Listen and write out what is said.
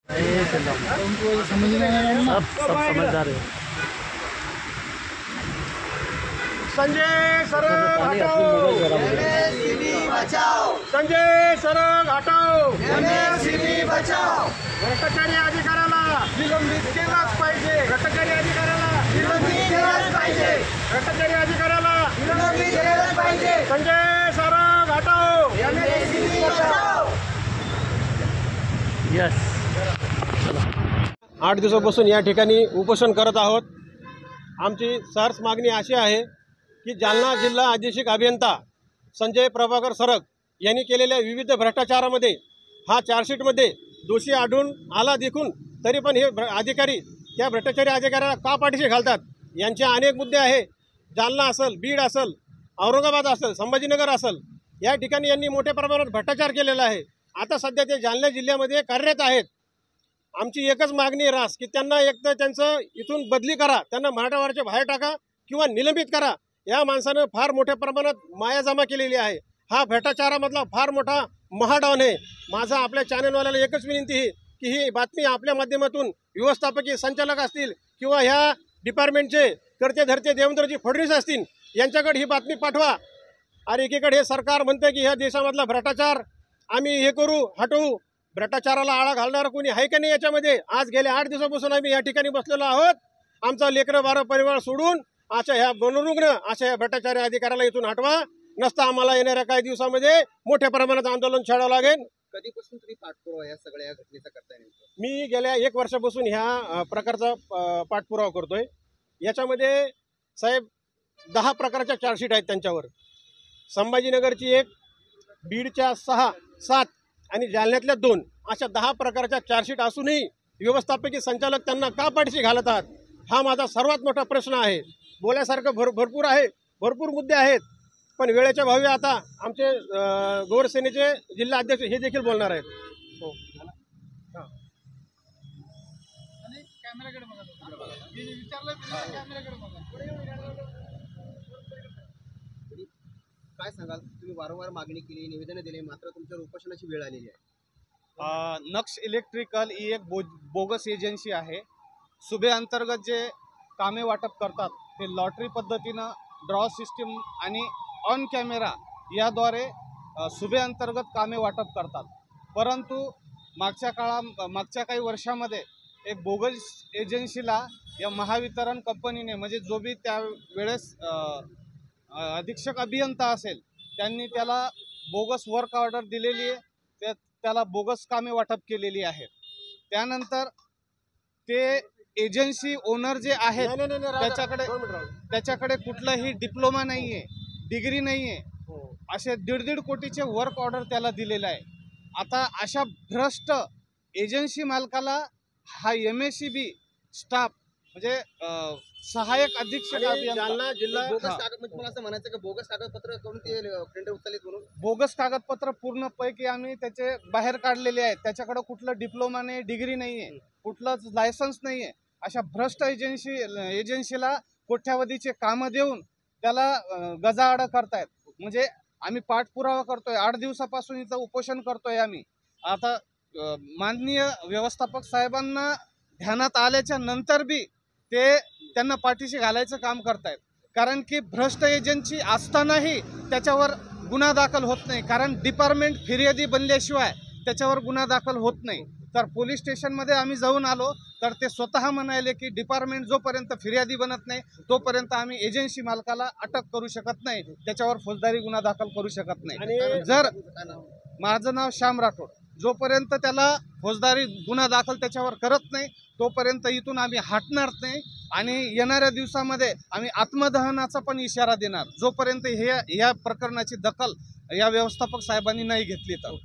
सब समझदार है। संजय सरग हटाओ, संजय सरग हटाओ, बचाओ। भ्रष्टाचारी अधिकाऱ्याला निलंबित केलाच पाहिजे, भ्रष्टाचारी अधिकाऱ्याला निलंबित केलाच पाहिजे, भ्रष्टाचारी अधिकाऱ्याला निलंबित केलाच पाहिजे। संजय सरग हटाओ, बचाओ। यस। 8 दिवसापासून या ठिकाणी उपोषण करत आहोत। आमची सरस मागणी अशी आहे की जालना जिल्हा अधीक्षक अभियंता संजय प्रभाकर सरग यांनी केलेल्या विविध भ्रष्टाचारामध्ये हा चार्जशीटमध्ये दोषी आढळून आला देखून तरी पण हे अधिकारी त्या भ्रष्टाचारी अधिकाऱ्याला का पाठीशी घालतात, यांचे अनेक मुद्दे आहे। जालना असेल, बीड असेल, औरंगाबाद असेल, संभाजीनगर असेल, या ठिकाणी यांनी मोठ्या प्रमाणात भ्रष्टाचार केलेला आहे। आता सध्या ते जालना जिल्ह्यामध्ये कार्यरत आहेत। आमची एकच मागणी रास की त्यांना एक तर त्यांचं इथून बदली करा, त्यांना मराठवाड्याच्या बाहेर टाका किंवा निलंबित करा। या माणसानं फार मोठ्या प्रमाणात माया जमा केलेली आहे। हा भ्रष्टाचारामधला फार मोठा महाडॉन आहे। माझा आपल्या चॅनलवाल्याला एकच विनंती आहे की ही बातमी आपल्या माध्यमातून व्यवस्थापकीय संचालक असतील किंवा ह्या डिपार्टमेंटचे करते धरते देवेंद्रजी फडणवीस असतील, यांच्याकडे ही बातमी पाठवा। आणि एकीकडे हे सरकार म्हणतं की ह्या देशामधला भ्रष्टाचार आम्ही हे करू, हटवू। भ्रष्टाचाराला आळा घालणारं कोणी आहे का नाही याच्यामध्ये? आज गेल्या 8 दिवसापासून आम्ही या ठिकाणी बसलेलो आहोत। आमचा लेकरं बारं परिवार सोडून अशा ह्या मनोरुग्ण अशा ह्या भ्रष्टाचारी अधिकाऱ्याला इथून हटवा, नसता आम्हाला येणाऱ्या काही दिवसामध्ये मोठ्या प्रमाणात आंदोलन छेडावं लागेल। कधीपासून तुम्ही पाठपुरावा या सगळ्या घटनेचा करताय? मी गेल्या 1 वर्षापासून ह्या प्रकारचा पाठपुरावा करतोय। याच्यामध्ये साहेब 10 प्रकारच्या चार्जशीट आहेत त्यांच्यावर। संभाजीनगरची 1, बीडच्या 6, 7 आणि जालन्यातल्या 2 अशा 10 प्रकारच्या चार्जशीट असूनही व्यवस्थापकीय संचालक त्यांना का पाठीशी घालतात, हा माझा सर्वात मोठा प्रश्न आहे। बोलायसारखं भरपूर आहे, भरपूर मुद्दे आहेत, पण वेळेच्या भावी आता आमचे गोरसेनेचे जिल्हा अध्यक्ष हे देखील बोलणार आहेत। हो, काय सांगाल? तुम्ही वारंवार मागणी केली, निवेदन दिले, मात्र तुमच्यावर उपोषणाची वेळ आलेली आहे। नक्ष इलेक्ट्रिकल ही एक बोगस एजन्सी आहे। सुबे अंतर्गत जे कामे वाटप करतात ते लॉटरी पद्धतीनं ड्रॉ सिस्टीम आणि ऑन कॅमेरा याद्वारे सुबे अंतर्गत कामे वाटप करतात। परंतु मागच्या काही वर्षामध्ये एक बोगस एजन्सीला या महावितरण कंपनीने म्हणजे जो बी त्यावेळेस अधीक्षक अभियंता असेल त्यांनी त्याला बोगस वर्क ऑर्डर दिलेली आहे, त्याला बोगस कामे वाटप केलेली आहेत। त्यानंतर ते एजन्सी ओनर जे आहेत त्याच्याकडे कुठलाही डिप्लोमा नाही आहे, डिग्री नाही आहे, असे 1.5 कोटीचे वर्क ऑर्डर त्याला दिलेलं आहे। आता अशा भ्रष्ट एजन्सी मालकाला हा MSCB स्टाफ म्हणजे सहाय्यक अधीक्षक जालना जिल्हा मला असं म्हणायचं की बोगस कागदपत्र करून ते टेंडर उचललेत म्हणून? बोगस कागदपत्र पूर्णपैकी आम्ही त्याचे बाहेर काढलेले आहेत। त्याच्याकडे कुठलं डिप्लोमा नाही, डिग्री नाही आहे, कुठलंच लायसन्स नाही आहे। अशा भ्रष्ट एजन्सीला कोट्यावधीचे कामं देऊन त्याला गजाआड करतायत। म्हणजे आम्ही पाठपुरावा करतोय, 8 दिवसापासून इथं उपोषण करतोय आम्ही। आता माननीय व्यवस्थापक साहेबांना ध्यानात आल्याच्या नंतर बी ते त्यांना पाठीशी घालायचं काम करतायत। कारण की भ्रष्ट एजन्सी असतानाही त्याच्यावर गुन्हा दाखल होत नाही, कारण डिपार्टमेंट फिर्यादी बनल्याशिवाय त्याच्यावर गुन्हा दाखल होत नाही। तर पोलीस स्टेशनमध्ये आम्ही जाऊन आलो तर ते स्वतः म्हणाले की डिपार्टमेंट जोपर्यंत फिर्यादी बनत नाही तोपर्यंत आम्ही एजन्सी मालकाला अटक करू शकत नाही, त्याच्यावर फौजदारी गुन्हा दाखल करू शकत नाही। जर माझं नाव श्याम राठोड, जोपर्यंत त्याला फौजदारी गुन्हा दाखल त्याच्यावर करत नाही तोपर्यंत इथून आम्ही हटणार नाही। आणि येणाऱ्या दिवसामध्ये आम्ही आत्मदहनाचा पण इशारा देणार जोपर्यंत या प्रकरणाची दखल या व्यवस्थापक साहेबांनी नाही घेतली तर।